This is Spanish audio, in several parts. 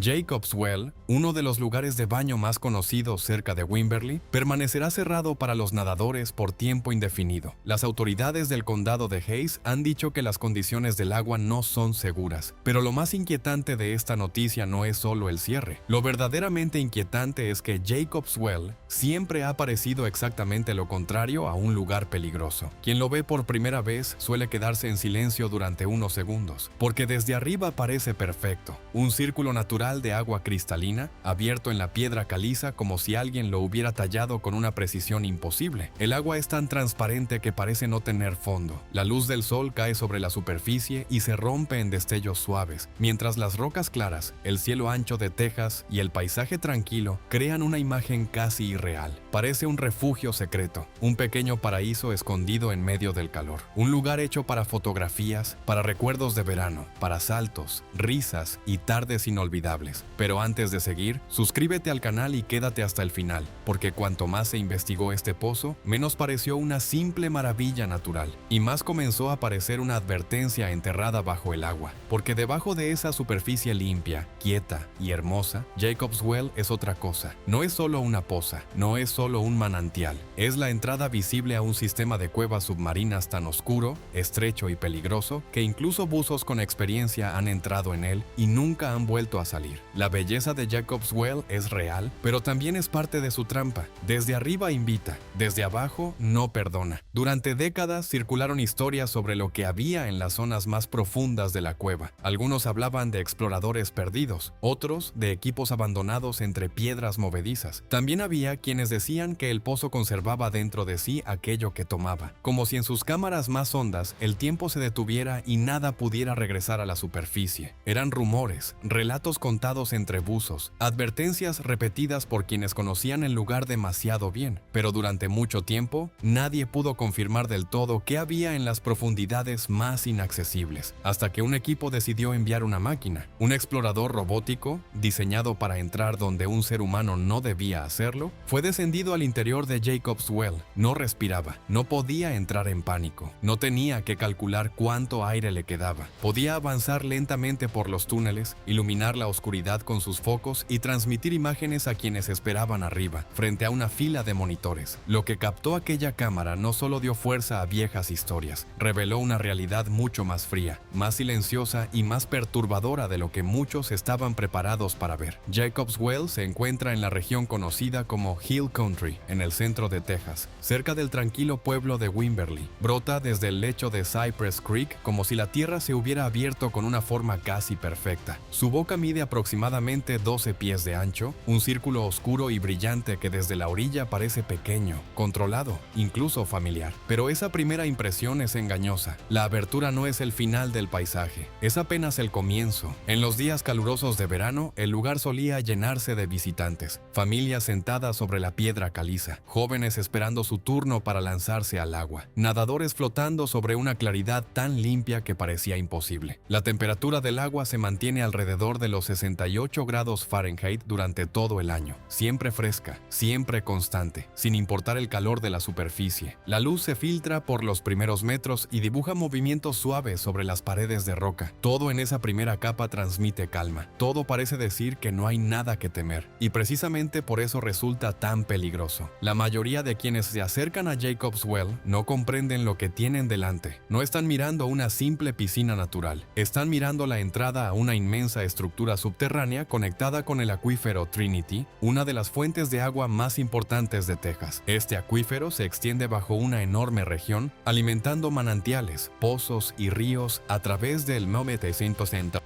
Jacob's Well, uno de los lugares de baño más conocidos cerca de Wimberley, permanecerá cerrado para los nadadores por tiempo indefinido. Las autoridades del condado de Hayes han dicho que las condiciones del agua no son seguras, pero lo más inquietante de esta noticia no es solo el cierre. Lo verdaderamente inquietante es que Jacob's Well siempre ha parecido exactamente lo contrario a un lugar peligroso. Quien lo ve por primera vez suele quedarse en silencio durante unos segundos, porque desde arriba parece perfecto, un círculo natural de agua cristalina, abierto en la piedra caliza como si alguien lo hubiera tallado con una precisión imposible. El agua es tan transparente que parece no tener fondo. La luz del sol cae sobre la superficie y se rompe en destellos suaves, mientras las rocas claras, el cielo ancho de Texas y el paisaje tranquilo crean una imagen casi irreal. Parece un refugio secreto, un pequeño paraíso escondido en medio del calor. Un lugar hecho para fotografías, para recuerdos de verano, para saltos, risas y tardes inolvidables. Pero antes de seguir, suscríbete al canal y quédate hasta el final, porque cuanto más se investigó este pozo, menos pareció una simple maravilla natural, y más comenzó a parecer una advertencia enterrada bajo el agua, porque debajo de esa superficie limpia, quieta y hermosa, Jacob's Well es otra cosa. No es solo una poza, no es solo un manantial, es la entrada visible a un sistema de cuevas submarinas tan oscuro, estrecho y peligroso, que incluso buzos con experiencia han entrado en él y nunca han vuelto a salir. La belleza de Jacob's Well es real, pero también es parte de su trampa. Desde arriba invita, desde abajo no perdona. Durante décadas circularon historias sobre lo que había en las zonas más profundas de la cueva. Algunos hablaban de exploradores perdidos, otros de equipos abandonados entre piedras movedizas. También había quienes decían que el pozo conservaba dentro de sí aquello que tomaba, como si en sus cámaras más hondas el tiempo se detuviera y nada pudiera regresar a la superficie. Eran rumores, relatos contados entre buzos, advertencias repetidas por quienes conocían el lugar demasiado bien, pero durante mucho tiempo nadie pudo confirmar del todo qué había en las profundidades más inaccesibles, hasta que un equipo decidió enviar una máquina, un explorador robótico, diseñado para entrar donde un ser humano no debía hacerlo, fue descendido al interior de Jacob's Well. No respiraba, no podía entrar en pánico, no tenía que calcular cuánto aire le quedaba, podía avanzar lentamente por los túneles, iluminar la oscuridad con sus focos y transmitir imágenes a quienes esperaban arriba, frente a una fila de monitores. Lo que captó aquella cámara no solo dio fuerza a viejas historias, reveló una realidad mucho más fría, más silenciosa y más perturbadora de lo que muchos estaban preparados para ver. Jacob's Well se encuentra en la región conocida como Hill Country, en el centro de Texas, cerca del tranquilo pueblo de Wimberley. Brota desde el lecho de Cypress Creek como si la tierra se hubiera abierto con una forma casi perfecta. Su boca mide aproximadamente 12 pies de ancho, un círculo oscuro y brillante que desde la orilla parece pequeño, controlado, incluso familiar. Pero esa primera impresión es engañosa. La abertura no es el final del paisaje, es apenas el comienzo. En los días calurosos de verano, el lugar solía llenarse de visitantes, familias sentadas sobre la piedra caliza, jóvenes esperando su turno para lanzarse al agua, nadadores flotando sobre una claridad tan limpia que parecía imposible. La temperatura del agua se mantiene alrededor de los 68 grados Fahrenheit durante todo el año, siempre fresca, siempre constante, sin importar el calor de la superficie. La luz se filtra por los primeros metros y dibuja movimientos suaves sobre las paredes de roca. Todo en esa primera capa transmite calma. Todo parece decir que no hay nada que temer, y precisamente por eso resulta tan peligroso. La mayoría de quienes se acercan a Jacob's Well no comprenden lo que tienen delante. No están mirando una simple piscina natural, están mirando la entrada a una inmensa estructura subterránea conectada con el acuífero Trinity, una de las fuentes de agua más importantes de Texas. Este acuífero se extiende bajo una enorme región, alimentando manantiales, pozos y ríos a través del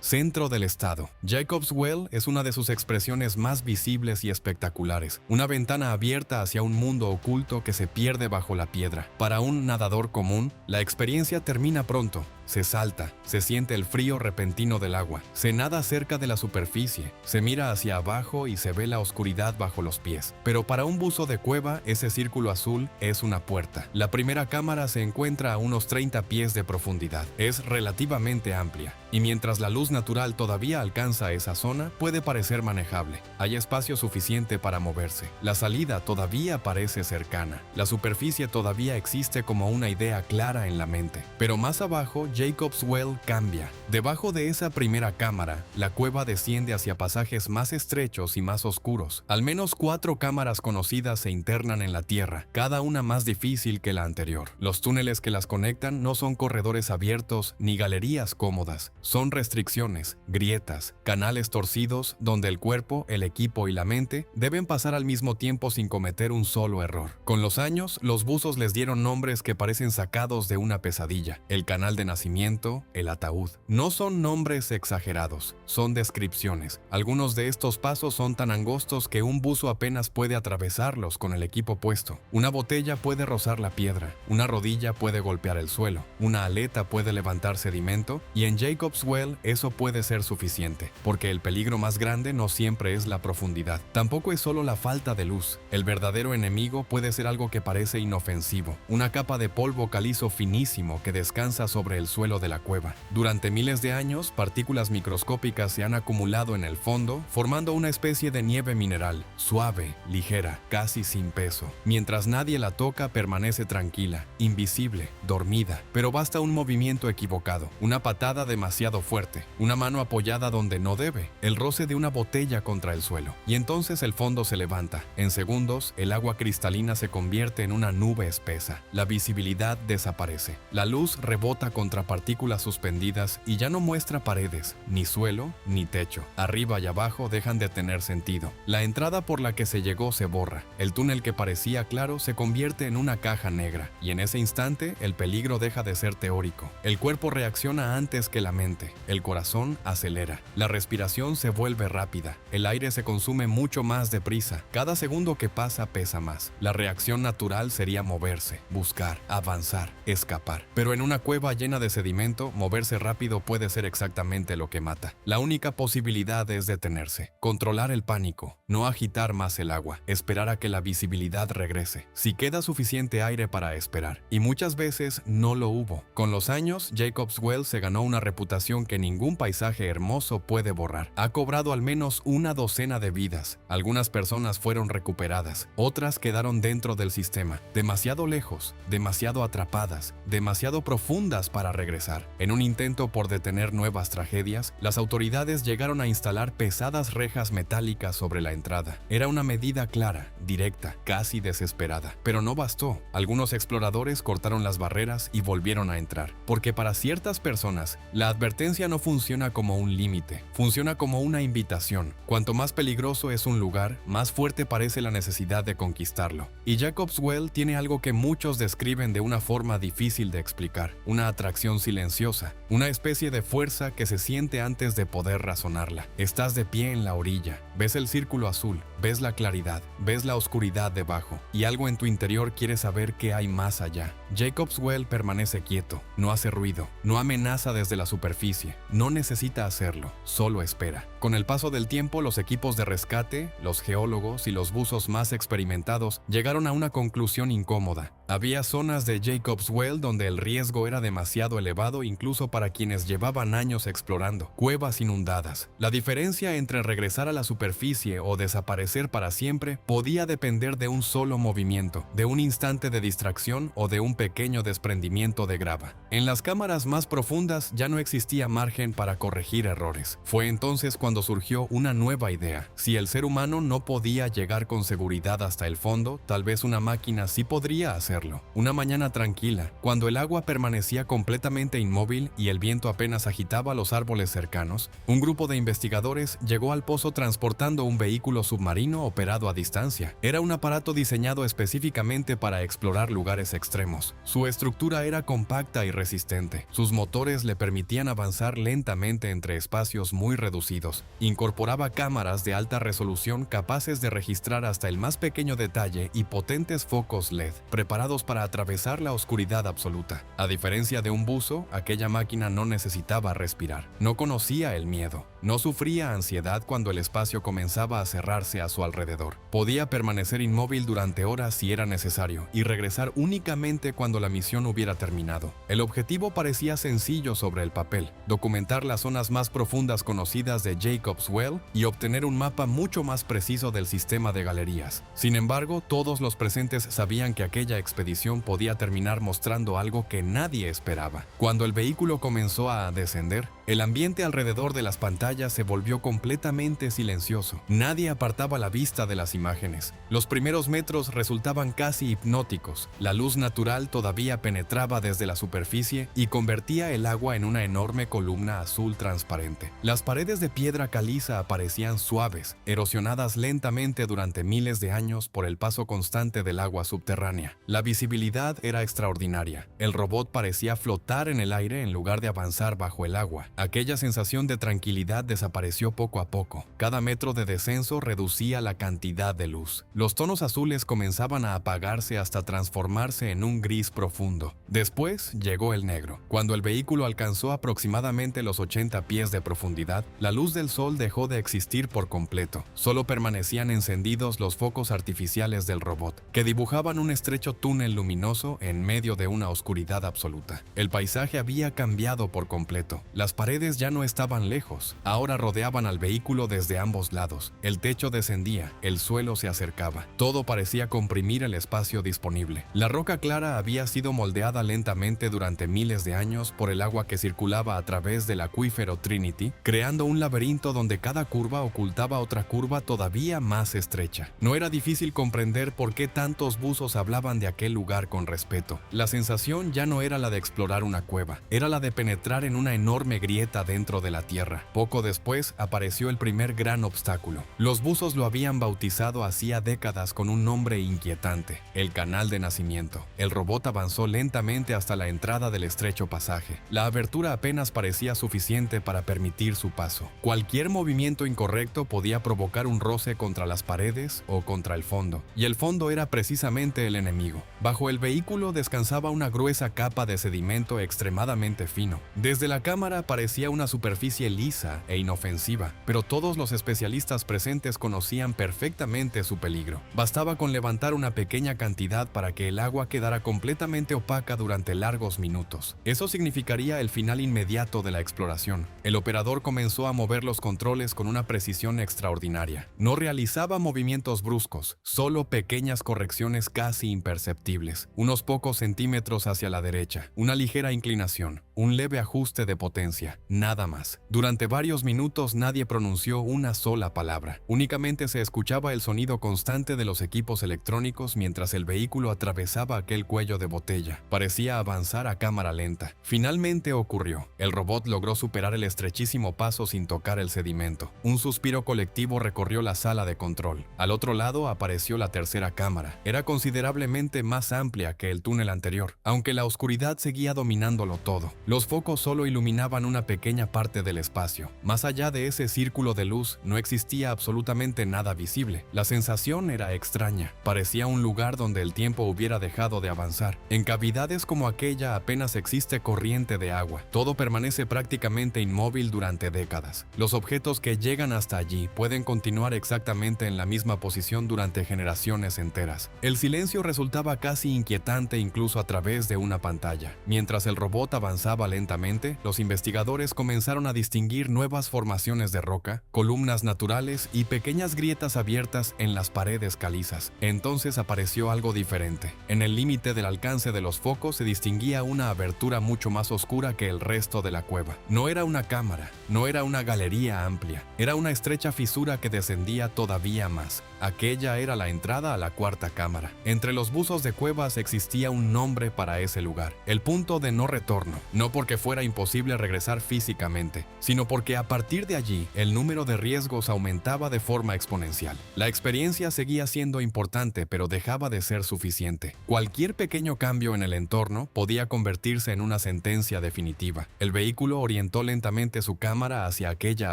centro del estado. Jacob's Well es una de sus expresiones más visibles y espectaculares, una ventana abierta hacia un mundo oculto que se pierde bajo la piedra. Para un nadador común, la experiencia termina pronto. Se salta, se siente el frío repentino del agua, se nada cerca de la superficie, se mira hacia abajo y se ve la oscuridad bajo los pies. Pero para un buzo de cueva, ese círculo azul es una puerta. La primera cámara se encuentra a unos 30 pies de profundidad. Es relativamente amplia, y mientras la luz natural todavía alcanza esa zona, puede parecer manejable. Hay espacio suficiente para moverse. La salida todavía parece cercana. La superficie todavía existe como una idea clara en la mente. Pero más abajo, Jacob's Well cambia. Debajo de esa primera cámara, la cueva desciende hacia pasajes más estrechos y más oscuros. Al menos 4 cámaras conocidas se internan en la tierra, cada una más difícil que la anterior. Los túneles que las conectan no son corredores abiertos ni galerías cómodas. Son restricciones, grietas, canales torcidos donde el cuerpo, el equipo y la mente deben pasar al mismo tiempo sin cometer un solo error. Con los años, los buzos les dieron nombres que parecen sacados de una pesadilla. El canal de nacimiento, el ataúd. No son nombres exagerados, son descripciones. Algunos de estos pasos son tan angostos que un buzo apenas puede atravesarlos con el equipo puesto. Una botella puede rozar la piedra, una rodilla puede golpear el suelo, una aleta puede levantar sedimento, y en Jacob's Well eso puede ser suficiente, porque el peligro más grande no siempre es la profundidad. Tampoco es solo la falta de luz. El verdadero enemigo puede ser algo que parece inofensivo, una capa de polvo calizo finísimo que descansa sobre el suelo de la cueva. Durante miles de años, partículas microscópicas se han acumulado en el fondo, formando una especie de nieve mineral, suave, ligera, casi sin peso. Mientras nadie la toca, permanece tranquila, invisible, dormida. Pero basta un movimiento equivocado, una patada demasiado fuerte, una mano apoyada donde no debe, el roce de una botella contra el suelo. Y entonces el fondo se levanta. En segundos, el agua cristalina se convierte en una nube espesa. La visibilidad desaparece. La luz rebota contra partículas suspendidas y ya no muestra paredes, ni suelo, ni techo. Arriba y abajo dejan de tener sentido. La entrada por la que se llegó se borra. El túnel que parecía claro se convierte en una caja negra, y en ese instante el peligro deja de ser teórico. El cuerpo reacciona antes que la mente. El corazón acelera. La respiración se vuelve rápida. El aire se consume mucho más deprisa. Cada segundo que pasa pesa más. La reacción natural sería moverse, buscar, avanzar, escapar. Pero en una cueva llena de sedimento, moverse rápido puede ser exactamente lo que mata. La única posibilidad es detenerse, controlar el pánico, no agitar más el agua, esperar a que la visibilidad regrese. Si queda suficiente aire para esperar. Y muchas veces no lo hubo. Con los años, Jacob's Well se ganó una reputación que ningún paisaje hermoso puede borrar. Ha cobrado al menos una docena de vidas. Algunas personas fueron recuperadas, otras quedaron dentro del sistema, demasiado lejos, demasiado atrapadas, demasiado profundas para regresar. En un intento por detener nuevas tragedias, las autoridades llegaron a instalar pesadas rejas metálicas sobre la entrada. Era una medida clara, directa, casi desesperada. Pero no bastó. Algunos exploradores cortaron las barreras y volvieron a entrar. Porque para ciertas personas, la advertencia no funciona como un límite, funciona como una invitación. Cuanto más peligroso es un lugar, más fuerte parece la necesidad de conquistarlo. Y Jacob's Well tiene algo que muchos describen de una forma difícil de explicar, una atracción silenciosa, una especie de fuerza que se siente antes de poder razonarla. Estás de pie en la orilla, ves el círculo azul, ves la claridad, ves la oscuridad debajo, y algo en tu interior quiere saber qué hay más allá. Jacob's Well permanece quieto, no hace ruido, no amenaza desde la superficie, no necesita hacerlo, solo espera. Con el paso del tiempo, los equipos de rescate, los geólogos y los buzos más experimentados llegaron a una conclusión incómoda. Había zonas de Jacob's Well donde el riesgo era demasiado elevado incluso para quienes llevaban años explorando. Cuevas inundadas. La diferencia entre regresar a la superficie o desaparecer para siempre podía depender de un solo movimiento, de un instante de distracción o de un pequeño desprendimiento de grava. En las cámaras más profundas ya no existía margen para corregir errores. Fue entonces cuando surgió una nueva idea. Si el ser humano no podía llegar con seguridad hasta el fondo, tal vez una máquina sí podría hacerlo. Una mañana tranquila, cuando el agua permanecía completamente inmóvil y el viento apenas agitaba los árboles cercanos, un grupo de investigadores llegó al pozo transportando un vehículo submarino operado a distancia. Era un aparato diseñado específicamente para explorar lugares extremos. Su estructura era compacta y resistente. Sus motores le permitían avanzar lentamente entre espacios muy reducidos. Incorporaba cámaras de alta resolución capaces de registrar hasta el más pequeño detalle y potentes focos LED, preparados para atravesar la oscuridad absoluta. A diferencia de un buzo, aquella máquina no necesitaba respirar. No conocía el miedo. No sufría ansiedad cuando el espacio comenzaba a cerrarse a su alrededor. Podía permanecer inmóvil durante horas si era necesario y regresar únicamente cuando la misión hubiera terminado. El objetivo parecía sencillo sobre el papel: documentar las zonas más profundas conocidas de Jacob's Well y obtener un mapa mucho más preciso del sistema de galerías. Sin embargo, todos los presentes sabían que aquella expedición podía terminar mostrando algo que nadie esperaba. Cuando el vehículo comenzó a descender, el ambiente alrededor de las pantallas se volvió completamente silencioso. Nadie apartaba la vista de las imágenes. Los primeros metros resultaban casi hipnóticos. La luz natural todavía penetraba desde la superficie y convertía el agua en una enorme columna azul transparente. Las paredes de piedra caliza parecían suaves, erosionadas lentamente durante miles de años por el paso constante del agua subterránea. La visibilidad era extraordinaria. El robot parecía flotar en el aire en lugar de avanzar bajo el agua. Aquella sensación de tranquilidad desapareció poco a poco. Cada metro de descenso reducía la cantidad de luz. Los tonos azules comenzaban a apagarse hasta transformarse en un gris profundo. Después llegó el negro. Cuando el vehículo alcanzó aproximadamente los 80 pies de profundidad, la luz del sol dejó de existir por completo. Solo permanecían encendidos los focos artificiales del robot, que dibujaban un estrecho túnel luminoso en medio de una oscuridad absoluta. El paisaje había cambiado por completo. Las paredes ya no estaban lejos, ahora rodeaban al vehículo desde ambos lados. El techo descendía, el suelo se acercaba. Todo parecía comprimir el espacio disponible. La roca clara había sido moldeada lentamente durante miles de años por el agua que circulaba a través del acuífero Trinity, creando un laberinto donde cada curva ocultaba otra curva todavía más estrecha. No era difícil comprender por qué tantos buzos hablaban de aquel lugar con respeto. La sensación ya no era la de explorar una cueva, era la de penetrar en una enorme grieta dentro de la tierra. Poco después apareció el primer gran obstáculo. Los buzos lo habían bautizado hacía décadas con un nombre inquietante: el canal de nacimiento. El robot avanzó lentamente hasta la entrada del estrecho pasaje. La abertura apenas parecía suficiente para permitir su paso. Cualquier movimiento incorrecto podía provocar un roce contra las paredes o contra el fondo, y el fondo era precisamente el enemigo. Bajo el vehículo descansaba una gruesa capa de sedimento extremadamente fino. Desde la cámara parecía una superficie lisa e inofensiva, pero todos los especialistas presentes conocían perfectamente su peligro. Bastaba con levantar una pequeña cantidad para que el agua quedara completamente opaca durante largos minutos. Eso significaría el final inmediato de la exploración. El operador comenzó a mover los controles con una precisión extraordinaria. No realizaba movimientos bruscos, solo pequeñas correcciones casi imperceptibles. Unos pocos centímetros hacia la derecha, una ligera inclinación, un leve ajuste de potencia, nada más. Durante varios minutos nadie pronunció una sola palabra. Únicamente se escuchaba el sonido constante de los equipos electrónicos mientras el vehículo atravesaba aquel cuello de botella. Parecía avanzar a cámara lenta. Finalmente ocurrió. El robot logró superar el estrechísimo paso sin tocar el sedimento. Un suspiro colectivo recorrió la sala de control. Al otro lado apareció la tercera cámara. Era considerablemente más amplia que el túnel anterior, aunque la oscuridad seguía dominándolo todo. Los focos solo iluminaban una pequeña parte del espacio. Más allá de ese círculo de luz, no existía absolutamente nada visible. La sensación era extraña. Parecía un lugar donde el tiempo hubiera dejado de avanzar. En cavidades como aquella apenas existe corriente de agua. Todo permanece prácticamente inmóvil durante décadas. Los objetos que llegan hasta allí pueden continuar exactamente en la misma posición durante generaciones enteras. El silencio resultaba casi inquietante incluso a través de una pantalla. Mientras el robot avanzaba lentamente, los investigadores comenzaron a distinguir nuevas formaciones de roca, columnas naturales y pequeñas grietas abiertas en las paredes calizas. Entonces apareció algo diferente. En el límite del alcance de los focos se distinguía una abertura mucho más oscura que el resto de la cueva. No era una cámara, no era una galería amplia, era una estrecha fisura que descendía todavía más. Aquella era la entrada a la cuarta cámara. Entre los buzos de cuevas existía un nombre para ese lugar: el punto de no retorno. No porque fuera imposible regresar físicamente, sino porque a partir de allí el número de riesgos aumentaba de forma exponencial. La experiencia seguía siendo importante, pero dejaba de ser suficiente. Cualquier pequeño cambio en el entorno podía convertirse en una sentencia definitiva. El vehículo orientó lentamente su cámara hacia aquella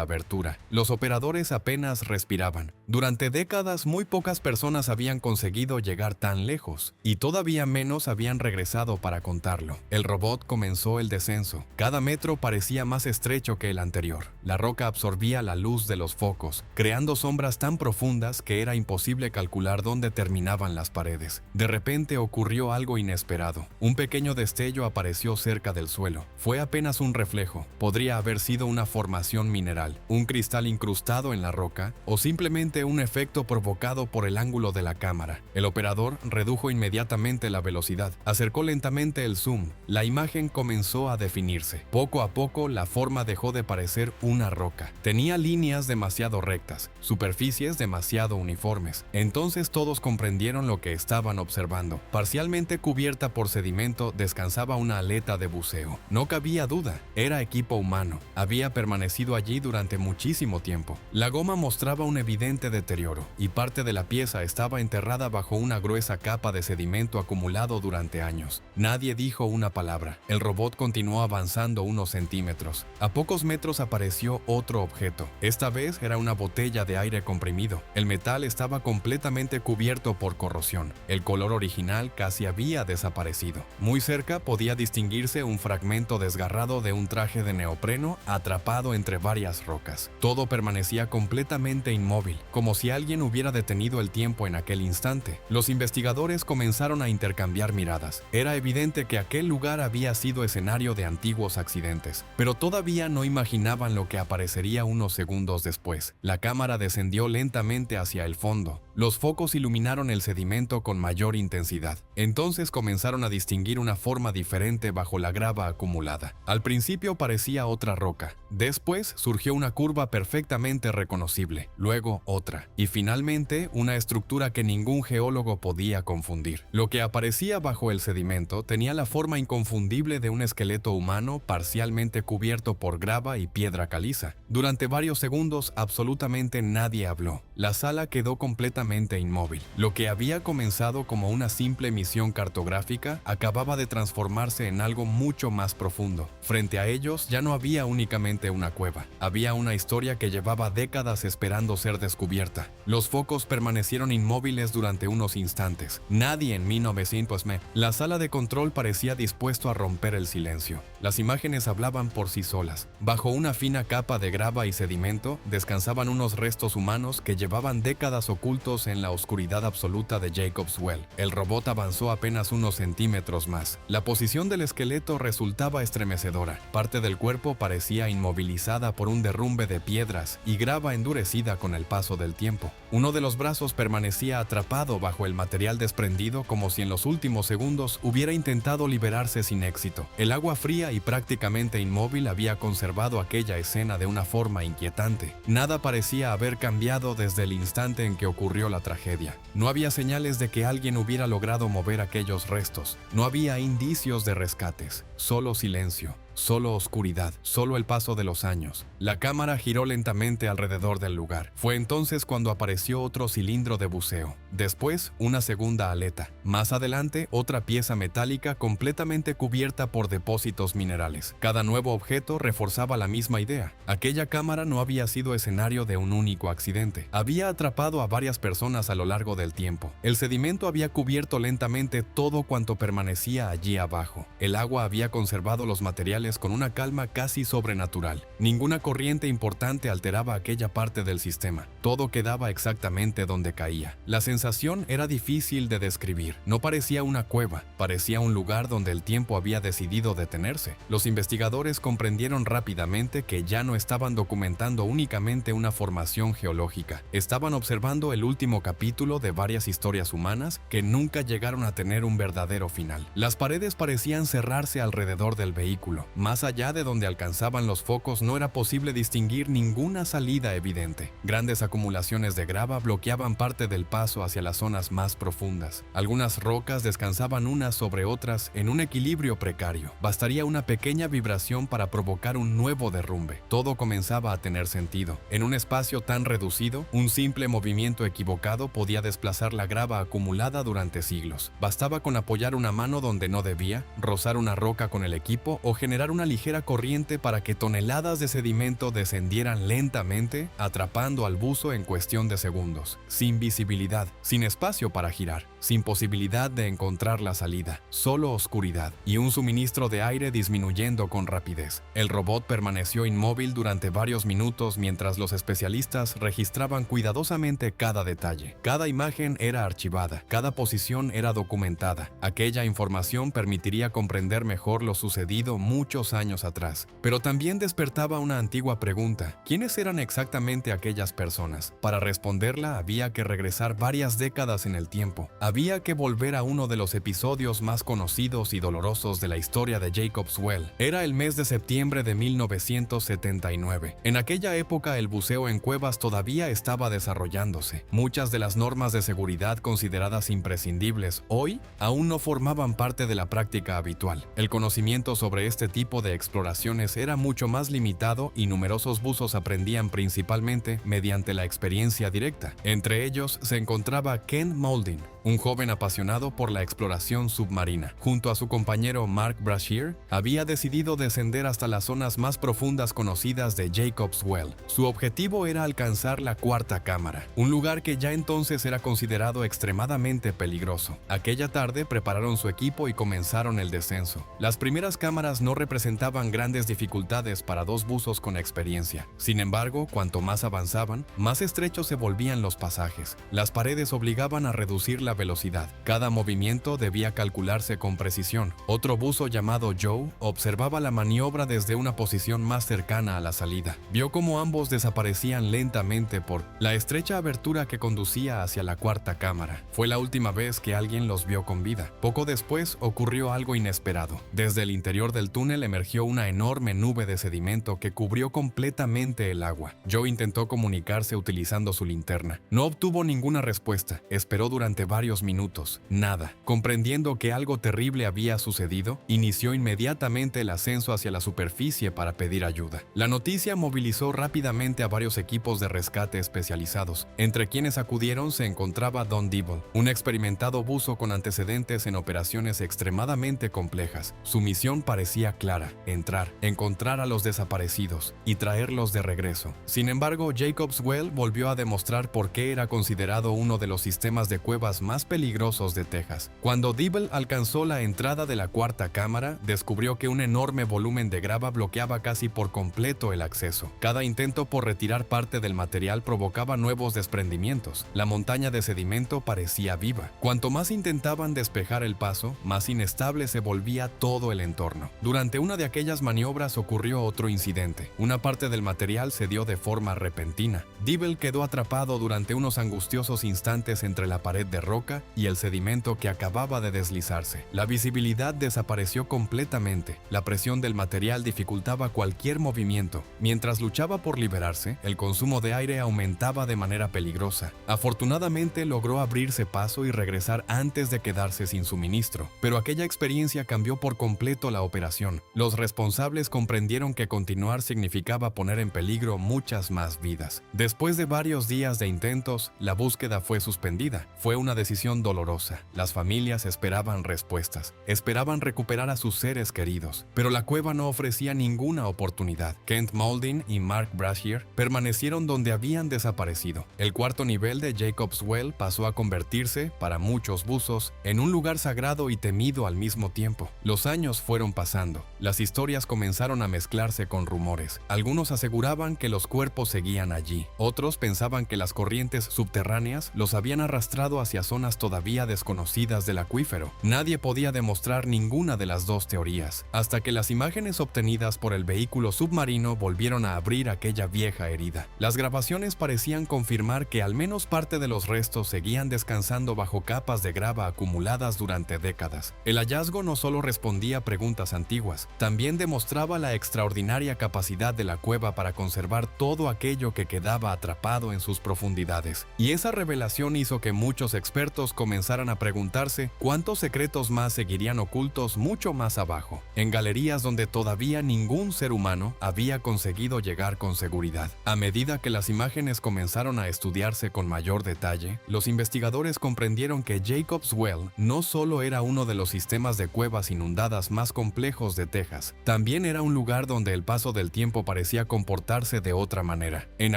abertura. Los operadores apenas respiraban. Durante décadas muy pocas personas habían conseguido llegar tan lejos, y todavía menos habían regresado para contarlo. El robot comenzó el descenso. Cada metro parecía más estrecho que el anterior. La roca absorbía la luz de los focos, creando sombras tan profundas que era imposible calcular dónde terminaban las paredes. De repente ocurrió algo inesperado. Un pequeño destello apareció cerca del suelo. Fue apenas un reflejo. Podría haber sido una formación mineral, un cristal incrustado en la roca o simplemente un efecto provocado por el ángulo de la cámara. El operador redujo inmediatamente la velocidad, acercó lentamente el zoom. La imagen comenzó a definirse. Poco a poco la forma dejó de parecer una roca. Tenía líneas demasiado rectas, superficies demasiado uniformes. Entonces todos comprendieron lo que estaban observando. Parcialmente cubierta por sedimento descansaba una aleta de buceo. No cabía duda, era equipo humano. Había permanecido allí durante muchísimo tiempo. La goma mostraba un evidente deterioro y parte de la pieza estaba enterrada bajo una gruesa capa de sedimento acumulado durante años. Nadie dijo una palabra. El robot continuó avanzando unos centímetros. A pocos metros apareció otro objeto. Esta vez era una botella de aire comprimido. El metal estaba completamente cubierto por corrosión. El color original casi había desaparecido. Muy cerca podía distinguirse un fragmento desgarrado de un traje de neopreno atrapado entre varias rocas. Todo permanecía completamente inmóvil, como si alguien hubiera detenido el tiempo en aquel instante. Los investigadores comenzaron a intercambiar miradas. Era evidente que aquel lugar había sido escenario de antiguos accidentes, pero todavía no imaginaban lo que aparecería unos segundos después. La cámara descendió lentamente hacia el fondo. Los focos iluminaron el sedimento con mayor intensidad. Entonces comenzaron a distinguir una forma diferente bajo la grava acumulada. Al principio parecía otra roca. Después surgió una curva perfectamente reconocible, luego otra, y finalmente una estructura que ningún geólogo podía confundir. Lo que aparecía bajo el sedimento tenía la forma inconfundible de un esqueleto humano parcialmente cubierto por grava y piedra caliza. Durante varios segundos absolutamente nadie habló. La sala quedó completamente inmóvil. Lo que había comenzado como una simple misión cartográfica acababa de transformarse en algo mucho más profundo. Frente a ellos ya no había únicamente una cueva. Había una historia que llevaba décadas esperando ser descubierta. Los focos permanecieron inmóviles durante unos instantes. Nadie en 1900 La sala de control parecía dispuesto a romper el silencio. Las imágenes hablaban por sí solas. Bajo una fina capa de grava y sedimento descansaban unos restos humanos que llevaban décadas ocultos en la oscuridad absoluta de Jacob's Well. El robot avanzó apenas unos centímetros más. La posición del esqueleto resultaba estremecedora. Parte del cuerpo parecía inmovilizada por un derrumbe de piedras y grava endurecida con el paso del tiempo. Uno de los brazos permanecía atrapado bajo el material desprendido como si en los últimos segundos hubiera intentado liberarse sin éxito. El agua fría y prácticamente inmóvil había conservado aquella escena de una forma inquietante. Nada parecía haber cambiado desde el instante en que ocurrió la tragedia. No había señales de que alguien hubiera logrado mover aquellos restos. No había indicios de rescates. Solo silencio. Solo oscuridad, solo el paso de los años. La cámara giró lentamente alrededor del lugar. Fue entonces cuando apareció otro cilindro de buceo. Después, una segunda aleta. Más adelante, otra pieza metálica completamente cubierta por depósitos minerales. Cada nuevo objeto reforzaba la misma idea. Aquella cámara no había sido escenario de un único accidente. Había atrapado a varias personas a lo largo del tiempo. El sedimento había cubierto lentamente todo cuanto permanecía allí abajo. El agua había conservado los materiales con una calma casi sobrenatural. Ninguna corriente importante alteraba aquella parte del sistema. Todo quedaba exactamente donde caía. La sensación era difícil de describir. No parecía una cueva, parecía un lugar donde el tiempo había decidido detenerse. Los investigadores comprendieron rápidamente que ya no estaban documentando únicamente una formación geológica. Estaban observando el último capítulo de varias historias humanas que nunca llegaron a tener un verdadero final. Las paredes parecían cerrarse alrededor del vehículo. Más allá de donde alcanzaban los focos no era posible distinguir ninguna salida evidente. Grandes acumulaciones de grava bloqueaban parte del paso hacia las zonas más profundas. Algunas rocas descansaban unas sobre otras en un equilibrio precario. Bastaría una pequeña vibración para provocar un nuevo derrumbe. Todo comenzaba a tener sentido. En un espacio tan reducido, un simple movimiento equivocado podía desplazar la grava acumulada durante siglos. Bastaba con apoyar una mano donde no debía, rozar una roca con el equipo o generar generar una ligera corriente para que toneladas de sedimento descendieran lentamente, atrapando al buzo en cuestión de segundos, sin visibilidad, sin espacio para girar, sin posibilidad de encontrar la salida, solo oscuridad y un suministro de aire disminuyendo con rapidez. El robot permaneció inmóvil durante varios minutos mientras los especialistas registraban cuidadosamente cada detalle. Cada imagen era archivada, cada posición era documentada. Aquella información permitiría comprender mejor lo sucedido muchos años atrás. Pero también despertaba una antigua pregunta: ¿quiénes eran exactamente aquellas personas? Para responderla había que regresar varias décadas en el tiempo. Había que volver a uno de los episodios más conocidos y dolorosos de la historia de Jacob's Well. Era el mes de septiembre de 1979. En aquella época el buceo en cuevas todavía estaba desarrollándose. Muchas de las normas de seguridad consideradas imprescindibles hoy aún no formaban parte de la práctica habitual. El conocimiento sobre este tipo de exploraciones era mucho más limitado y numerosos buzos aprendían principalmente mediante la experiencia directa. Entre ellos se encontraba Kent Moulding, un joven apasionado por la exploración submarina. Junto a su compañero Mark Brashear, había decidido descender hasta las zonas más profundas conocidas de Jacob's Well. Su objetivo era alcanzar la cuarta cámara, un lugar que ya entonces era considerado extremadamente peligroso. Aquella tarde prepararon su equipo y comenzaron el descenso. Las primeras cámaras no representaban grandes dificultades para dos buzos con experiencia. Sin embargo, cuanto más avanzaban, más estrechos se volvían los pasajes. Las paredes obligaban a reducir la velocidad. Cada movimiento debía calcularse con precisión. Otro buzo llamado Joe observaba la maniobra desde una posición más cercana a la salida. Vio cómo ambos desaparecían lentamente por la estrecha abertura que conducía hacia la cuarta cámara. Fue la última vez que alguien los vio con vida. Poco después ocurrió algo inesperado. Desde el interior del túnel emergió una enorme nube de sedimento que cubrió completamente el agua. Joe intentó comunicarse utilizando su linterna. No obtuvo ninguna respuesta. Esperó durante varios minutos. Nada. Comprendiendo que algo terrible había sucedido, inició inmediatamente el ascenso hacia la superficie para pedir ayuda. La noticia movilizó rápidamente a varios equipos de rescate especializados. Entre quienes acudieron se encontraba Don Dibble, un experimentado buzo con antecedentes en operaciones extremadamente complejas. Su misión parecía clara: entrar, encontrar a los desaparecidos y traerlos de regreso. Sin embargo, Jacob's Well volvió a demostrar por qué era considerado uno de los sistemas de cuevas más peligrosos de Texas. Cuando Dibble alcanzó la entrada de la cuarta cámara, descubrió que un enorme volumen de grava bloqueaba casi por completo el acceso. Cada intento por retirar parte del material provocaba nuevos desprendimientos. La montaña de sedimento parecía viva. Cuanto más intentaban despejar el paso, más inestable se volvía todo el entorno. Durante una de aquellas maniobras ocurrió otro incidente. Una parte del material cedió de forma repentina. Dibble quedó atrapado durante unos angustiosos instantes entre la pared de roca y el sedimento que acababa de deslizarse. La visibilidad desapareció completamente. La presión del material dificultaba cualquier movimiento. Mientras luchaba por liberarse, el consumo de aire aumentaba de manera peligrosa. Afortunadamente logró abrirse paso y regresar antes de quedarse sin suministro. Pero aquella experiencia cambió por completo la operación. Los responsables comprendieron que continuar significaba poner en peligro muchas más vidas. Después de varios días de intentos, la búsqueda fue suspendida. Fue una decisión dolorosa. Las familias esperaban respuestas. Esperaban recuperar a sus seres queridos. Pero la cueva no ofrecía ninguna oportunidad. Kent Moulding y Mark Brashear permanecieron donde habían desaparecido. El cuarto nivel de Jacob's Well pasó a convertirse, para muchos buzos, en un lugar sagrado y temido al mismo tiempo. Los años fueron pasando. Las historias comenzaron a mezclarse con rumores. Algunos aseguraban que los cuerpos seguían allí. Otros pensaban que las corrientes subterráneas los habían arrastrado hacia zonas todavía desconocidas del acuífero. Nadie podía demostrar ninguna de las dos teorías, hasta que las imágenes obtenidas por el vehículo submarino volvieron a abrir aquella vieja herida. Las grabaciones parecían confirmar que al menos parte de los restos seguían descansando bajo capas de grava acumuladas durante décadas. El hallazgo no solo respondía a preguntas antiguas, también demostraba la extraordinaria capacidad de la cueva para conservar todo aquello que quedaba atrapado en sus profundidades. Y esa revelación hizo que muchos expertos expertos comenzaran a preguntarse cuántos secretos más seguirían ocultos mucho más abajo, en galerías donde todavía ningún ser humano había conseguido llegar con seguridad. A medida que las imágenes comenzaron a estudiarse con mayor detalle, los investigadores comprendieron que Jacob's Well no solo era uno de los sistemas de cuevas inundadas más complejos de Texas, también era un lugar donde el paso del tiempo parecía comportarse de otra manera. En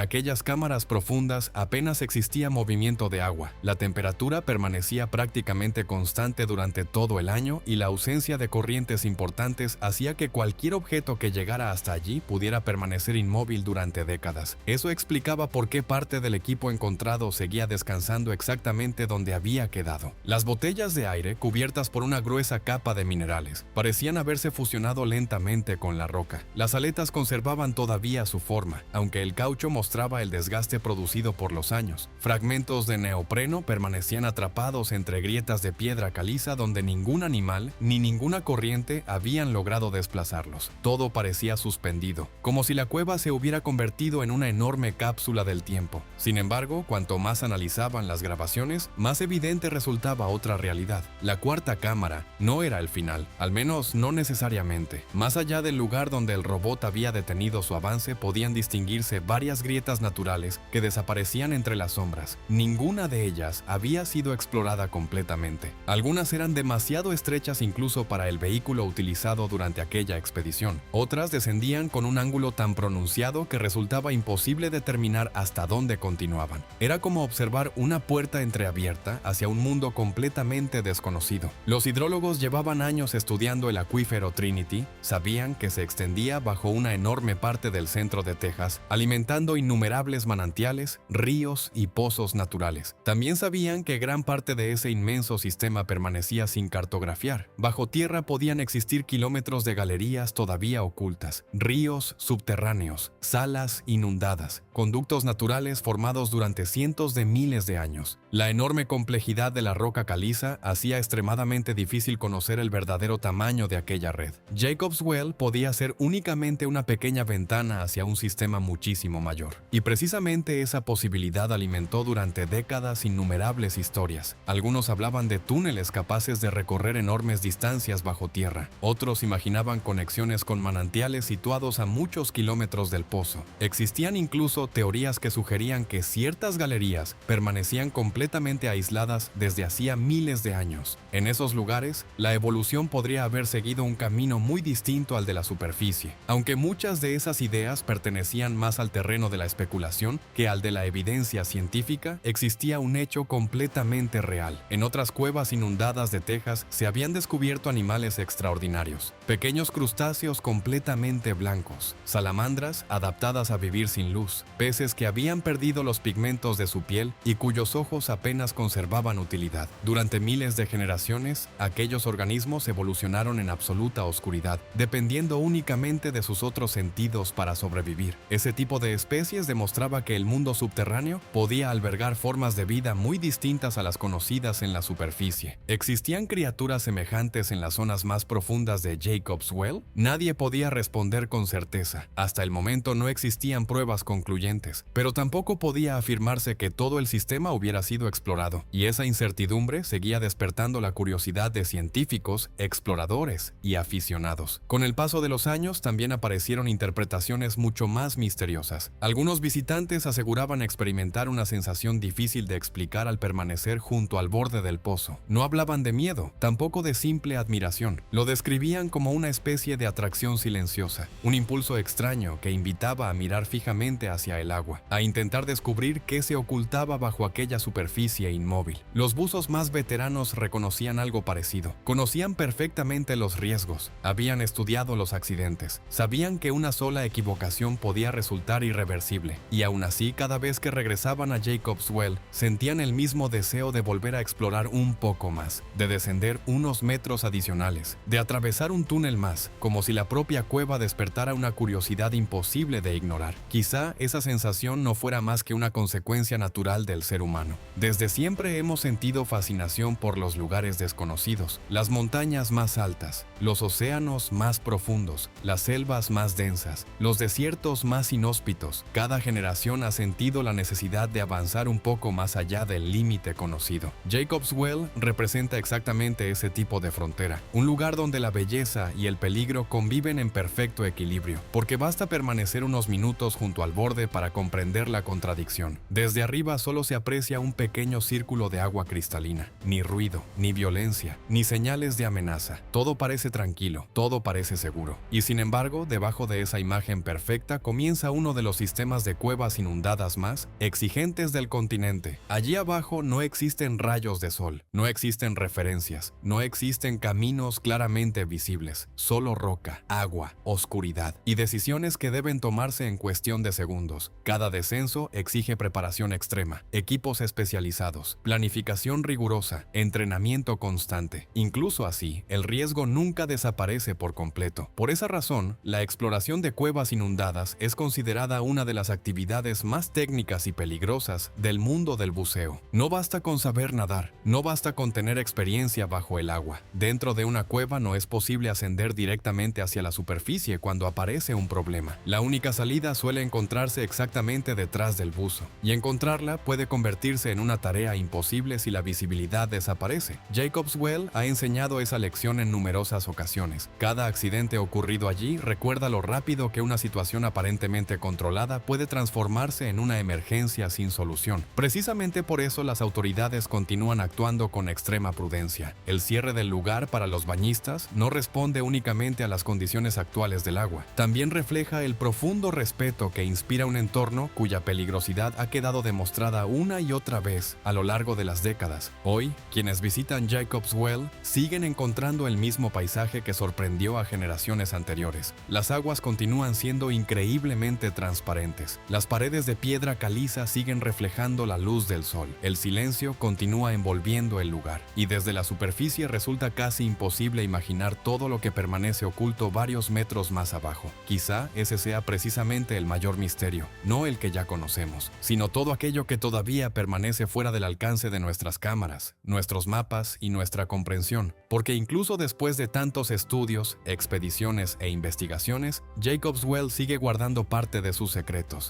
aquellas cámaras profundas apenas existía movimiento de agua, la temperatura permanecía prácticamente constante durante todo el año y la ausencia de corrientes importantes hacía que cualquier objeto que llegara hasta allí pudiera permanecer inmóvil durante décadas. Eso explicaba por qué parte del equipo encontrado seguía descansando exactamente donde había quedado. Las botellas de aire, cubiertas por una gruesa capa de minerales, parecían haberse fusionado lentamente con la roca. Las aletas conservaban todavía su forma, aunque el caucho mostraba el desgaste producido por los años. Fragmentos de neopreno permanecían atrapados entre grietas de piedra caliza donde ningún animal ni ninguna corriente habían logrado desplazarlos. Todo parecía suspendido, como si la cueva se hubiera convertido en una enorme cápsula del tiempo. Sin embargo, cuanto más analizaban las grabaciones, más evidente resultaba otra realidad. La cuarta cámara no era el final, al menos no necesariamente. Más allá del lugar donde el robot había detenido su avance, podían distinguirse varias grietas naturales que desaparecían entre las sombras. Ninguna de ellas había sido explorada completamente. Algunas eran demasiado estrechas incluso para el vehículo utilizado durante aquella expedición. Otras descendían con un ángulo tan pronunciado que resultaba imposible determinar hasta dónde continuaban. Era como observar una puerta entreabierta hacia un mundo completamente desconocido. Los hidrólogos llevaban años estudiando el acuífero Trinity, sabían que se extendía bajo una enorme parte del centro de Texas, alimentando innumerables manantiales, ríos y pozos naturales. También sabían que gran parte de ese inmenso sistema permanecía sin cartografiar. Bajo tierra podían existir kilómetros de galerías todavía ocultas, ríos subterráneos, salas inundadas, conductos naturales formados durante cientos de miles de años. La enorme complejidad de la roca caliza hacía extremadamente difícil conocer el verdadero tamaño de aquella red. Jacob's Well podía ser únicamente una pequeña ventana hacia un sistema muchísimo mayor. Y precisamente esa posibilidad alimentó durante décadas innumerables historias. Algunos hablaban de túneles capaces de recorrer enormes distancias bajo tierra. Otros imaginaban conexiones con manantiales situados a muchos kilómetros del pozo. Existían incluso teorías que sugerían que ciertas galerías permanecían completamente aisladas desde hacía miles de años. En esos lugares, la evolución podría haber seguido un camino muy distinto al de la superficie. Aunque muchas de esas ideas pertenecían más al terreno de la especulación que al de la evidencia científica, existía un hecho completamente real. En otras cuevas inundadas de Texas se habían descubierto animales extraordinarios. Pequeños crustáceos completamente blancos, salamandras adaptadas a vivir sin luz, peces que habían perdido los pigmentos de su piel y cuyos ojos apenas conservaban utilidad. Durante miles de generaciones, aquellos organismos evolucionaron en absoluta oscuridad, dependiendo únicamente de sus otros sentidos para sobrevivir. Ese tipo de especies demostraba que el mundo subterráneo podía albergar formas de vida muy distintas a las conocidas en la superficie. ¿Existían criaturas semejantes en las zonas más profundas de Jacob's Well? Nadie podía responder con certeza. Hasta el momento no existían pruebas concluyentes, pero tampoco podía afirmarse que todo el sistema hubiera sido explorado, y esa incertidumbre seguía despertando la curiosidad de científicos, exploradores y aficionados. Con el paso de los años también aparecieron interpretaciones mucho más misteriosas. Algunos visitantes aseguraban experimentar una sensación difícil de explicar al permanecer junto al borde del pozo. No hablaban de miedo, tampoco de simple admiración. Lo describían como una especie de atracción silenciosa, un impulso extraño que invitaba a mirar fijamente hacia el agua, a intentar descubrir qué se ocultaba bajo aquella superficie inmóvil. Los buzos más veteranos reconocían algo parecido. Conocían perfectamente los riesgos, habían estudiado los accidentes, sabían que una sola equivocación podía resultar irreversible, y aún así cada vez que regresaban a Jacob's Well, sentían el mismo deseo de volver a explorar un poco más, de descender unos metros adicionales, de atravesar un túnel más, como si la propia cueva despertara una curiosidad imposible de ignorar. Quizá esa sensación no fuera más que una consecuencia natural del ser humano. Desde siempre hemos sentido fascinación por los lugares desconocidos, las montañas más altas, los océanos más profundos, las selvas más densas, los desiertos más inhóspitos. Cada generación ha sentido la necesidad de avanzar un poco más allá del límite conocido. Jacob's Well representa exactamente ese tipo de frontera, un lugar donde la belleza y el peligro conviven en perfecto equilibrio, porque basta permanecer unos minutos junto al borde para comprender la contradicción. Desde arriba solo se aprecia un pequeño círculo de agua cristalina, ni ruido, ni violencia, ni señales de amenaza. Todo parece tranquilo, todo parece seguro. Y sin embargo, debajo de esa imagen perfecta comienza uno de los sistemas de cuevas inundadas más exigentes del continente. Allí abajo no existen rayos de sol, no existen referencias, no existen caminos claramente visibles, solo roca, agua, oscuridad y decisiones que deben tomarse en cuestión de segundos. Cada descenso exige preparación extrema, equipos especializados, planificación rigurosa, entrenamiento constante. Incluso así, el riesgo nunca desaparece por completo. Por esa razón, la exploración de cuevas inundadas es considerada una de las actividades más técnicas y peligrosas del mundo del buceo. No basta con saber nadar, no basta con tener experiencia bajo el agua. Dentro de una cueva no es posible ascender directamente hacia la superficie cuando aparece un problema. La única salida suele encontrarse exactamente detrás del buzo, y encontrarla puede convertirse en una tarea imposible si la visibilidad desaparece. Jacob's Well ha enseñado esa lección en numerosas ocasiones. Cada accidente ocurrido allí recuerda lo rápido que una situación aparentemente controlada puede transformarse en una emergencia sin solución. Precisamente por eso las autoridades continúan actuando con extrema prudencia. El cierre del lugar para los bañistas no responde únicamente a las condiciones actuales del agua. También refleja el profundo respeto que inspira un entorno cuya peligrosidad ha quedado demostrada una y otra vez a lo largo de las décadas. Hoy, quienes visitan Jacob's Well siguen encontrando el mismo paisaje que sorprendió a generaciones anteriores. Las aguas continúan siendo increíblemente transparentes. Las paredes de piedra caliza siguen reflejando la luz del sol. El silencio continúa envolviendo el lugar. Y desde la superficie resulta casi imposible imaginar todo lo que permanece oculto varios metros más abajo. Quizá ese sea precisamente el mayor misterio, no el que ya conocemos, sino todo aquello que todavía permanece fuera del alcance de nuestras cámaras, nuestros mapas y nuestra comprensión. Porque incluso después de tantos estudios, expediciones e investigaciones, Jacob's Well sigue guardando parte de sus secretos.